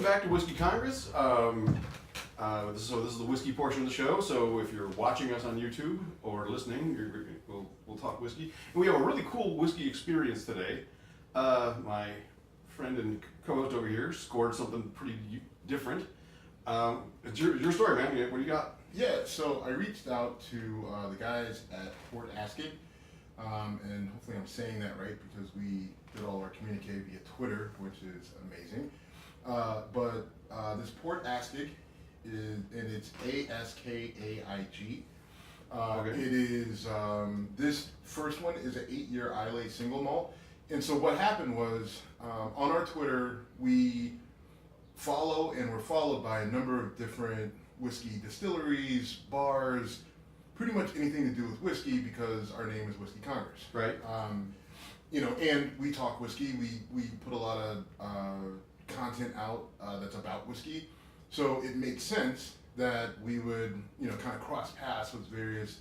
back to Whiskey Congress. So this is the whiskey portion of the show. So if you're watching us on YouTube or listening, we'll talk whiskey. And we have a really cool whiskey experience today. My friend and co-host over here scored something pretty different. It's your story, man. What do you got? Yeah, so I reached out to the guys at Port Askaig, and hopefully I'm saying that right because we did all our communique via Twitter, which is amazing. But this Port Askaig and it's Askaig. Okay. It is this first one is an 8-year Islay single malt, and so what happened was on our Twitter we follow and we're followed by a number of different whiskey distilleries, bars, pretty much anything to do with whiskey because our name is Whiskey Congress. Right. And we talk whiskey. We put a lot of content out that's about whiskey. So it makes sense that we would, kind of cross paths with various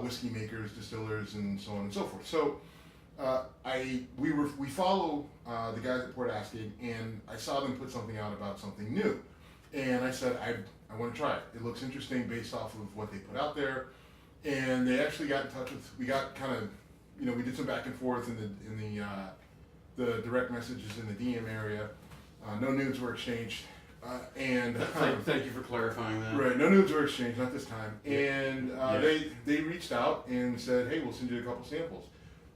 whiskey makers, distillers, and so on and so forth. So we follow the guys at Port Askaig, and I saw them put something out about something new, and I said I want to try it. It looks interesting based off of what they put out there, and they actually got in touch with. We got kind of, we did some back and forth in the direct messages in the DM area. No nudes were exchanged. Thank you for clarifying that. Right, no nudes were exchanged, not this time. And Yeah. they reached out and said, hey, we'll send you a couple samples.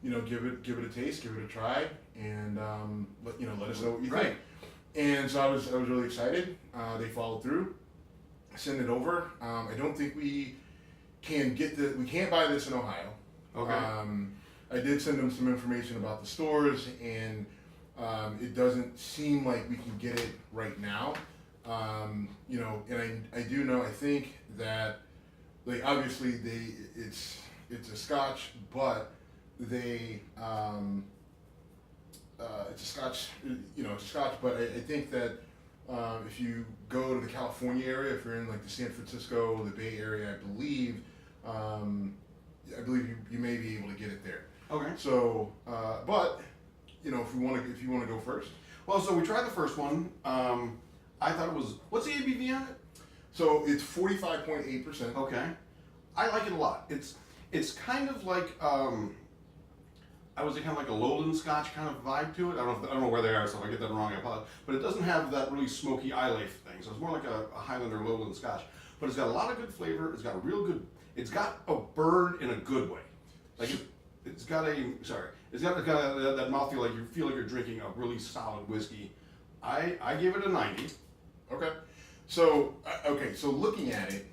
Give it a taste, give it a try, and let us know what you think. And so I was really excited. They followed through, sent it over. I don't think we can't buy this in Ohio. Okay. I did send them some information about the stores, and it doesn't seem like we can get it right now. And I do know, I think that, obviously it's a Scotch, but it's a Scotch, but I think that if you go to the California area, if you're in the San Francisco, the Bay Area, I believe you may be able to get it there. Okay. So, but if you want to go first. Well, so we tried the first one. I thought it was, what's the ABV on it? So it's 45.8%. Okay. I like it a lot. It's kind of like I would say kind of like a lowland Scotch kind of vibe to it. I don't know where they are, so if I get that wrong, I apologize. But it doesn't have that really smoky Islay thing. So it's more like a Highlander lowland Scotch. But it's got a lot of good flavor. It's got it's got a burn in a good way. It's got that mouthfeel, like you feel like you're drinking a really solid whiskey. I give it a 90. Okay. So looking at it,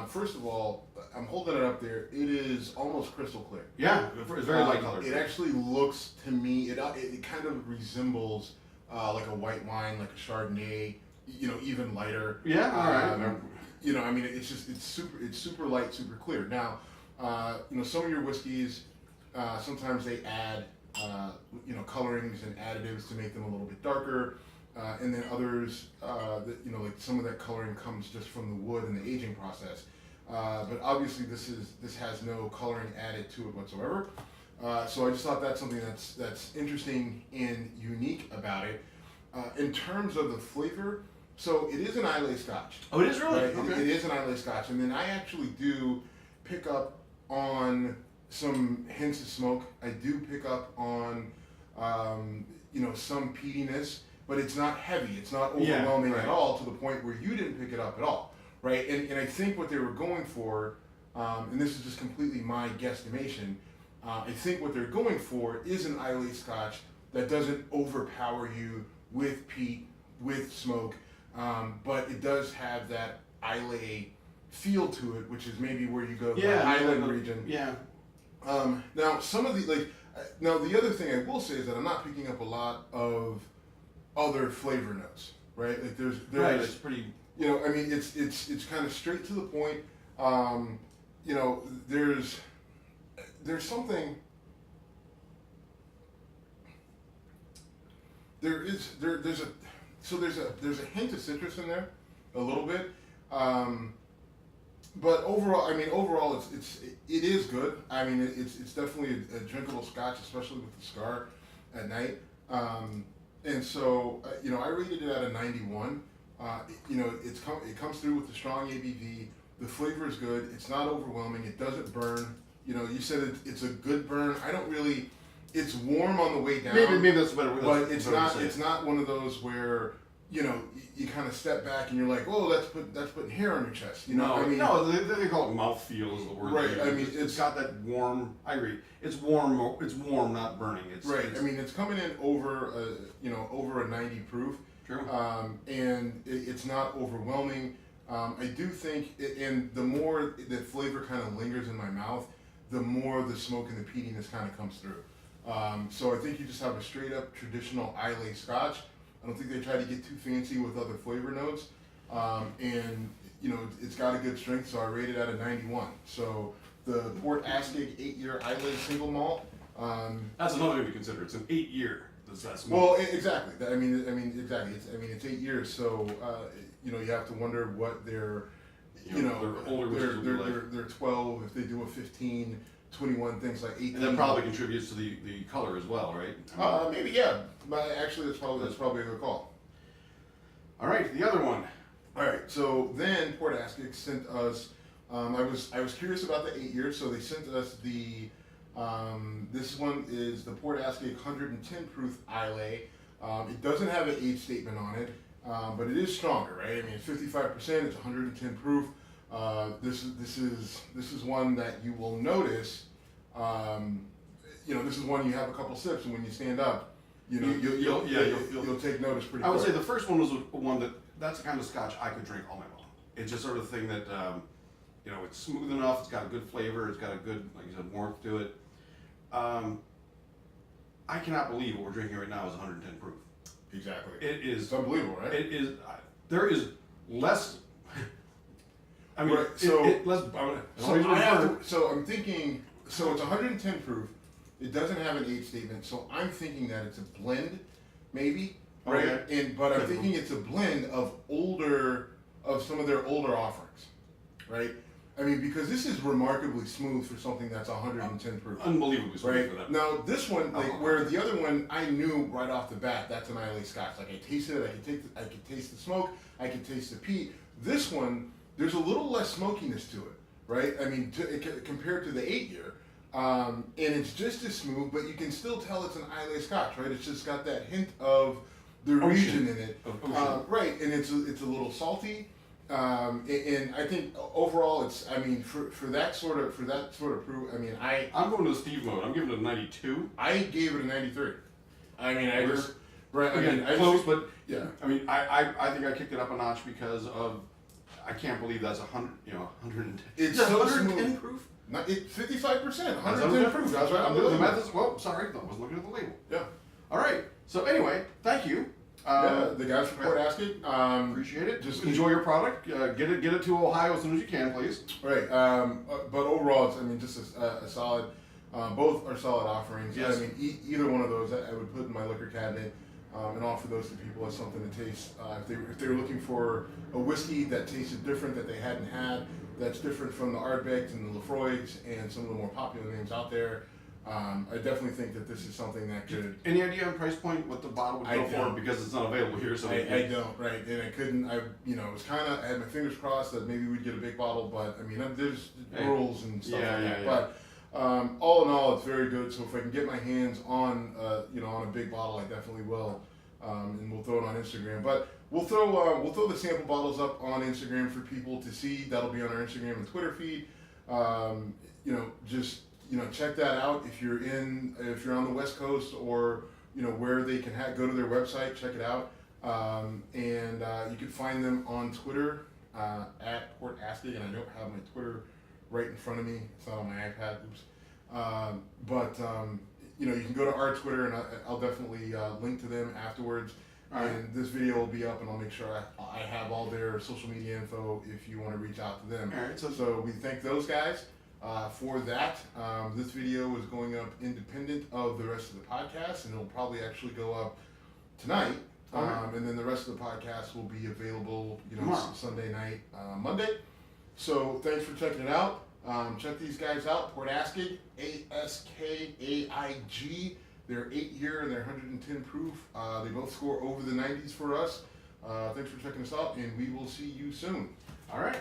first of all, I'm holding it up there. It is almost crystal clear. Yeah, it's very light colored. It actually looks to me, it kind of resembles like a white wine, like a Chardonnay, even lighter. Yeah, all right. It's super light, super clear. Now, some of your whiskeys, sometimes they add, colorings and additives to make them a little bit darker. And then others, some of that coloring comes just from the wood and the aging process. But obviously this has no coloring added to it whatsoever. So I just thought that's something that's interesting and unique about it. In terms of the flavor, so it is an Islay Scotch. Oh, it is really? Right? Okay. It is an Islay Scotch. And then I actually do pick up on some hints of smoke. I do pick up on, some peatiness. But it's not heavy. It's not overwhelming at all to the point where you didn't pick it up at all, right? And I think what they were going for, and this is just completely my guesstimation, I think what they're going for is an Islay Scotch that doesn't overpower you with peat, with smoke, but it does have that Islay feel to it, which is maybe where you go to the Highland region. Yeah. Now some of the the other thing I will say is that I'm not picking up a lot of other flavor notes, right? There's It's pretty. It's kind of straight to the point. There's something. There's a hint of citrus in there, a little bit. But overall, it is good. It's definitely a drinkable Scotch, especially with the scar at night. And so, I rated it at a 91. it comes through with the strong ABV. The flavor is good. It's not overwhelming. It doesn't burn. You said it's a good burn. I don't really. It's warm on the way down. Maybe that's better. But it's not. It's not one of those where you kind of step back and you're like, oh, that's putting hair on your chest. No, they call it mouthfeel is the word. Right. I mean, it's got that warm. I agree. It's warm. It's warm, not burning. Right. I mean, it's coming in over over a 90 proof. True. And it's not overwhelming. I do think, and the more that flavor kind of lingers in my mouth, the more the smoke and the peatiness kind of comes through. So I think you just have a straight up traditional Islay Scotch. I don't think they try to get too fancy with other flavor notes. And it's got a good strength, so I rate it at a 91. So the Port Askaig 8-year Islay single malt. That's another thing to consider. It's an 8-year. Well, exactly. I mean, exactly. It's 8 years, so you have to wonder what their they're 12. If they do a 15, 21, things like 18. And that probably contributes to the color as well, right? Maybe, yeah. But actually, that's probably a good call. All right, the other one. All right. So then Port Askaig sent us. I was curious about the 8 years, so they sent us the. This one is the Port Askaig 110 proof Islay. It doesn't have an age statement on it, but it is stronger, right? I mean, it's 55%. It's 110 proof. This is one that you will notice. This is one you have a couple sips, and when you stand up, you'll take notice pretty. I would say the first one was one that's the kind of Scotch I could drink all night long. It's just sort of the thing that it's smooth enough. It's got a good flavor. It's got a good, like you said, warmth to it. I cannot believe what we're drinking right now is 110 proof. Exactly. It is. It's unbelievable, right? It is. There is less. I mean, right, so less. So I'm thinking. So it's 110 proof. It doesn't have an age statement. So I'm thinking that it's a blend, maybe. Right. Okay. But I'm thinking it's a blend of some of their older offerings, right? I mean, because this is remarkably smooth for something that's 110 proof. Unbelievably smooth right? for that. Now, this one, where the other one, I knew right off the bat, that's an Islay Scotch. Like, I tasted it, I could taste the smoke, I could taste the peat. This one, there's a little less smokiness to it, right? I mean, compared to the 8-year. And it's just as smooth, but you can still tell it's an Islay Scotch, right? It's just got that hint of the region in it. Right, and it's a little salty. And I think overall, it's. I mean, for that sort of proof. I mean, I'm going to the Steve mode. I'm giving it a 92. I gave it a 93. I mean, I just right. Again, close, but yeah. I mean, I think I kicked it up a notch because of. I can't believe that's 100. 110. It's so 110 smooth. proof. It's 55%. 110 proof. That's right. I'm doing the math. Well, sorry, I wasn't looking at the label. Yeah. All right. So anyway, thank you. The guys from Port Askaig. Appreciate it. Just enjoy your product. Get it to Ohio as soon as you can, please. Right. But overall, it's just a solid. Both are solid offerings. Yes. I mean, either one of those I would put in my liquor cabinet and offer those to people as something to taste. If they were looking for a whiskey that tasted different that they hadn't had, that's different from the Ardbegs and the Lefroy's and some of the more popular names out there. I definitely think that this is something that could. Any idea on price point what the bottle would go for? Because it's not available here, so I don't. Right, and I couldn't. It was kind of. I had my fingers crossed that maybe we'd get a big bottle, but I mean, there's rules and stuff like that. But all in all, it's very good. So if I can get my hands on, on a big bottle, I definitely will, and we'll throw it on Instagram. But we'll throw the sample bottles up on Instagram for people to see. That'll be on our Instagram and Twitter feed. Check that out if you're on the West Coast or where they can go to their website, check it out, and you can find them on Twitter at Port Askaig, and I don't have my Twitter right in front of me. It's not on my iPad. Oops. You can go to our Twitter, and I'll definitely link to them afterwards. And this video will be up, and I'll make sure I have all their social media info if you want to reach out to them. All right. So we thank those guys. For that, this video is going up independent of the rest of the podcast, and it'll probably actually go up tonight. And then the rest of the podcast will be available, Sunday night, Monday. So thanks for checking it out. Check these guys out. Port Askaig, Askaig. They're 8-year and they're 110 proof. They both score over the 90s for us. Thanks for checking us out, and we will see you soon. All right.